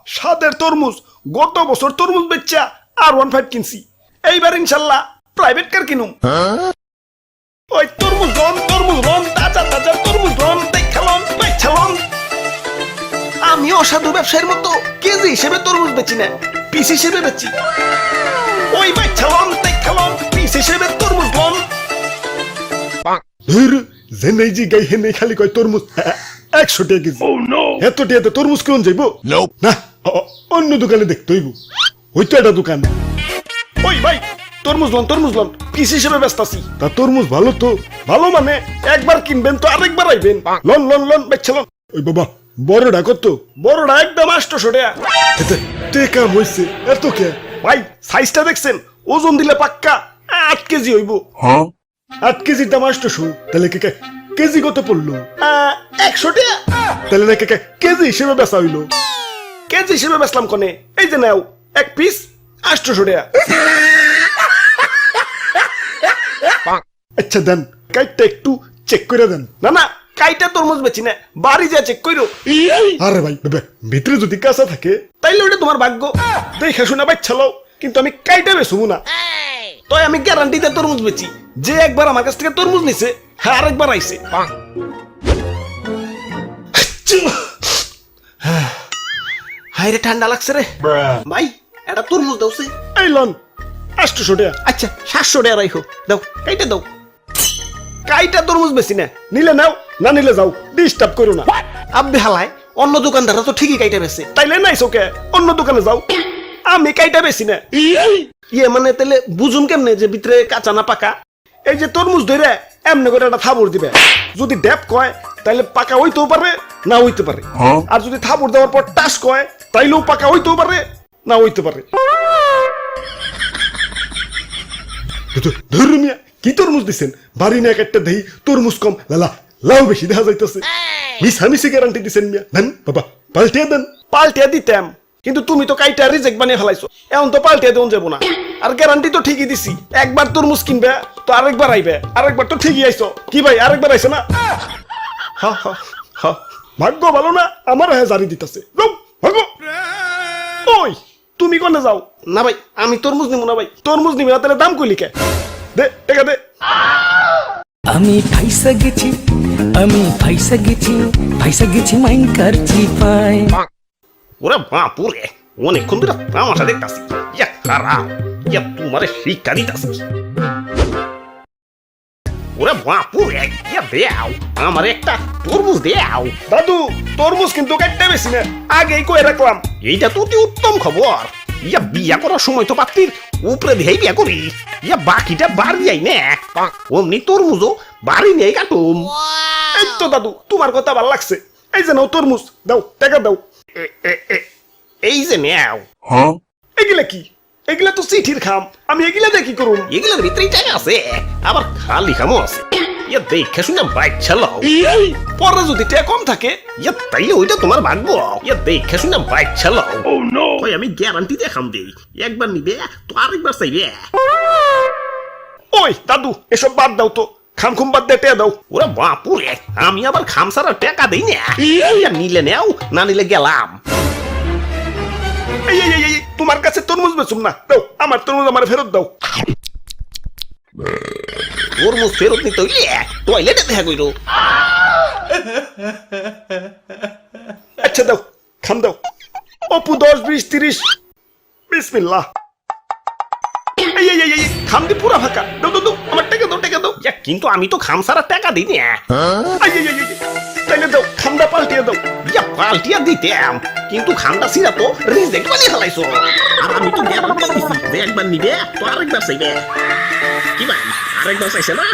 স্বাদের তরমুজ। গত বছর তরমুজ বেচা R15 কিনছি, এইবার ইনশাল্লাহ প্রাইভেট কার কিনুম। ওই তরমুজ রন তাজা তাজা তরমুজ রন দেখালন বেচালন। আমি অসাধু ব্যবসায়ীর মতো কেজি হিসেবে তরমুজ বেচি না, পিস হিসেবে বেচি। ওই বেচালন দেখালন পিস হিসেবে তরমুজ রন। জেনে জি গাই হেনে খালি কয় তরমুজ 100 টাকা কেজি। এত টাকাতে তরমুজ কেমন যাইব? না, অন্য দোকানে দেখতে হইব। ওই তো একটা দোকান। ওই ভাই তরমুজ লন পিস হিসেবে ব্যস্তাছি। তা তরমুজ ভালো তো? ভালো মানে একবার কিনবেন তো আরেকবার আইবেন। লন বেচলন। ওই বাবা বড়টা কত? বড়টা একদম 800 টাকা। টেকা হইছে এত কে? ভাই সাইজটা দেখছেন? ওজন দিলে পাক্কা 8 কেজি হইব। 8 কেজির দাম 800, তাহলে কেজি কত পড়লো? 100 টাকা। তাহলে না কেজি হিসেবে বেচা হইলো। কেজি হিসেবে বেচলাম কোনে? এই যে নাও এক পিস 800 টাকা। আচ্ছা দেন, কাইটটা একটু চেক করে দেন। না কাইটা তরমুজ বেচি না, বাড়ি যা চেক কইরো। আরে ভাই ভিতরে যদি কাঁচা থাকে তাইলে ওটা তোমার ভাগ্য, দেখে শুনে বাচ্চালো, কিন্তু আমি কাইটা বেচবো না। তাই আমি গ্যারান্টিতে তরমুজ বেচি। যে একবার আমার কাছ থেকে তরমুজ নিছে, হ্যাঁ আরেকবার আইছে। হাই রে ঠান্ডা লাগছে রে ভাই, এটা তরমুজ দাও সে। এই লন 800 টাকা। আচ্ছা 700 টাকা রাখো, দাও কাইটা দাও। কাইটা তরমুজ বেশি না, নিলে নাও না নিলে যাও, ডিস্টার্ব করো না। আব্বে হালায় অন্য দোকানদাররা তো ঠিকই কাইটা বেচে, তাইলে নাইছো কে? অন্য দোকানে যাও, আমি কাইটা বেশি না। ইয়ে মানে তাহলে বুঝুন কেমনে যে ভিতরে কাঁচা না পাকা? এই যে তরমুজ ধরে এমনি করে একটা থাবড় দিবে, যদি ড্যাপ কয় তাইলে পাকা হইতেও পারে না হইতে পারে, আর যদি থাবড় দেওয়ার পর টাস কয় তাইলেও পাকা হইতেও পারে না হইতে পারে। ধর্মিয়া কি তরমুজ দিচ্ছেন? বাড়ি না একটা দেই তরমুজ কম লাউ বেশি দেখা যাইতেছে। মিশামিশি গ্যারান্টি দিচ্ছেন মিয়া। দেন বাবা পাল্টিয়ে দেন। পাল্টিয়ে দিতাম, কিন্তু তুমি তো কাইটা রিজেক্ট বানিয়ে ফেলাইছো, এখন তো পাল্টিয়ে দেন যাবো না। আর গ্যারান্টি তো ঠিকই দিছি, একবার তরমুজ কিনবে তো আরেকবার আইবে, আরেকবার তো ঠিকই আইছো। কি ভাই আরেকবার আইছে না? ভাগ্য ভালো না, আমার হ্যাঁ জারি দিতেছে। ওই তুমি কোনে যাও? না ভাই আমি তরমুজ নিব না। ভাই তরমুজ নিবি না তাহলে দাম কইলি কে? দে টাকা দে। আমি ফাইসা গেছি মাইন কারছি পায়। ওরে বাপুরে, অনেকক্ষণ ধরে তামাশা দেখতাছি। ইয়া খারাপ, ইয়া তোমারে শিক্ষা দিতাছি। ওরে বাপুরে, ইয়া দেও আমার একটা তরমুজ দেও। দাদু তরমুজ কিন্তু কাটতে বেশি না, আগেই কই রাখলাম। এইটা তো অতি উত্তম খবর। ইয়া বিয়া করার সময় তো পাত্রীর উপরে দিয়েই বিয়া করি, ইয়া বাকিটা বাড়ি যাই না, অমনি তরমুজও বাড়ি নিয়ে কাটুম। এই তো দাদু তোমার কথা ভালো লাগছে, এই যে নাও তরমুজ, দাও টাকা দাও। এই যে নেও। এগুলা কি? এগুলা তো চিঠির খাম, আমি এগুলা দিয়ে কি করুম? এগুলার ভিতরেই টাকা আছে, আবার খালি খামও আছে। ইয়া দেখে শুনে বাইক চালাও, পরে যদি টাকা কম থাকে ইয়া তাইলে ওইটা তোমার ভাগ্য। ইয়া দেখে শুনে বাইক চালাও। ওই আমি গ্যারান্টি দিয়ে খাম দেই, একবার নিবে তো আরেকবার চাইবে। ওই দাদু এসব বাদ দাও তো, খাম খুম বাদ দিয়ে টাকা দাও। ওরা বাপুরে, আমি আবার খাম ছাড়া টাকা দেই না। নিলে নেও, না নিলে গেলাম। তোমার কাছে তরমুজ বেচুম না, দাও আমার তরমুজ আমার ফেরত দাও। তরমুজ ফেরত নিতে হইলে টয়লেটে দেখা কইরো। আচ্ছা দাও খাম দাও। অপু 10 20 30 বিসমিল্লাহ। খাম দি পুরা ফাঁকা, দাও আমার টাকা দাও টাকা দাও। কিন্তু আমি তো খাম ছাড়া টাকা দিই না। তাইলে দাও খামটা পাল্টিয়ে দাও। ইয়া পাল্টিয়ে দিতাম, কিন্তু খামটা ছিড়া তো রিজেক্ট বানিয়ে ফেলাইছো। আর আমি তো গ্যারান্টি দিছি যে একবার নিবে তো আরেকবার চাইবে। কি ভাই আরেকবার চাইছে না?